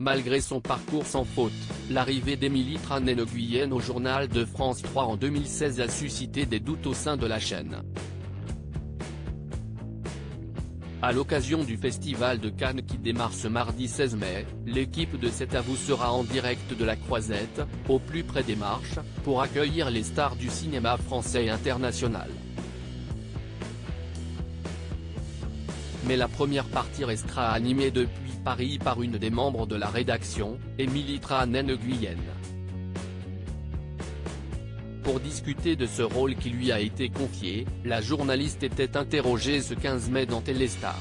Malgré son parcours sans faute, l'arrivée d'Émilie Tranès-Nguyen au journal de France 3 en 2016 a suscité des doutes au sein de la chaîne. À l'occasion du Festival de Cannes qui démarre ce mardi 16 mai, l'équipe de C'est à vous sera en direct de la Croisette, au plus près des Marches, pour accueillir les stars du cinéma français et international. Mais la première partie restera animée depuis Paris par une des membres de la rédaction, Émilie Tranès-Nguyen. Pour discuter de ce rôle qui lui a été confié, la journaliste était interrogée ce 15 mai dans Téléstar.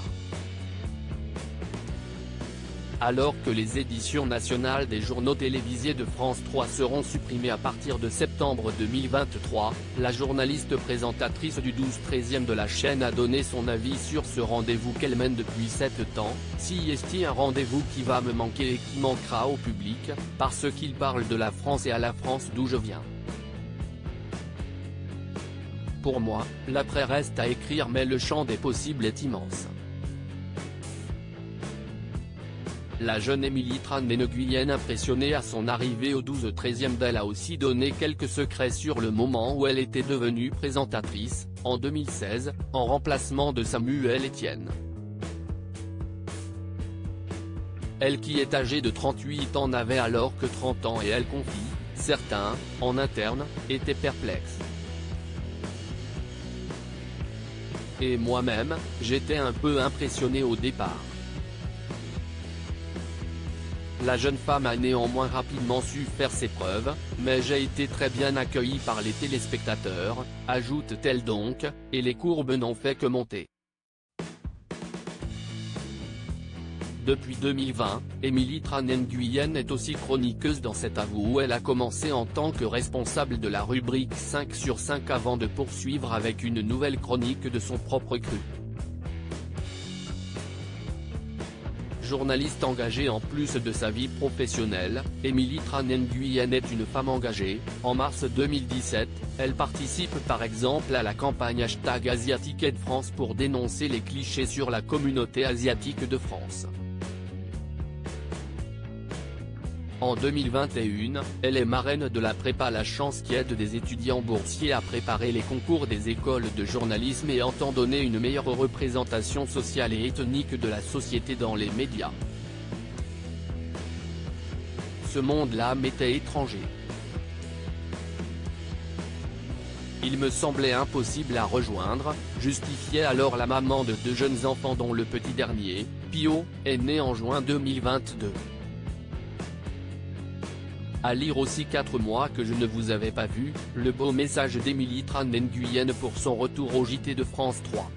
Alors que les éditions nationales des journaux télévisés de France 3 seront supprimées à partir de septembre 2023, la journaliste présentatrice du 12/13e de la chaîne a donné son avis sur ce rendez-vous qu'elle mène depuis 7 ans. Si est-il un rendez-vous qui va me manquer et qui manquera au public, parce qu'il parle de la France et à la France d'où je viens. Pour moi, l'après reste à écrire mais le champ des possibles est immense. La jeune Émilie Tranès-Nguyen impressionnée à son arrivée au 12/13e d'elle a aussi donné quelques secrets sur le moment où elle était devenue présentatrice, en 2016, en remplacement de Samuel Etienne. Elle qui est âgée de 38 ans n'avait alors que 30 ans et elle confie, certains, en interne, étaient perplexes. Et moi-même, j'étais un peu impressionné au départ. La jeune femme a néanmoins rapidement su faire ses preuves, mais j'ai été très bien accueillie par les téléspectateurs, ajoute-t-elle donc, et les courbes n'ont fait que monter. Depuis 2020, Émilie Tranès-Nguyen est aussi chroniqueuse dans C'est à vous où elle a commencé en tant que responsable de la rubrique 5 sur 5 avant de poursuivre avec une nouvelle chronique de son propre cru. Journaliste engagée en plus de sa vie professionnelle, Émilie Tranès-Nguyen est une femme engagée. En mars 2017, elle participe par exemple à la campagne #AsiatiqueAidFrance pour dénoncer les clichés sur la communauté asiatique de France. En 2021, elle est marraine de la prépa La Chance qui aide des étudiants boursiers à préparer les concours des écoles de journalisme et entend donner une meilleure représentation sociale et ethnique de la société dans les médias. Ce monde-là m'était étranger. Il me semblait impossible à rejoindre, justifiait alors la maman de 2 jeunes enfants dont le petit dernier, Pio, est né en juin 2022. À lire aussi 4 mois que je ne vous avais pas vu, le beau message d'Émilie Tranès-Nguyen pour son retour au JT de France 3.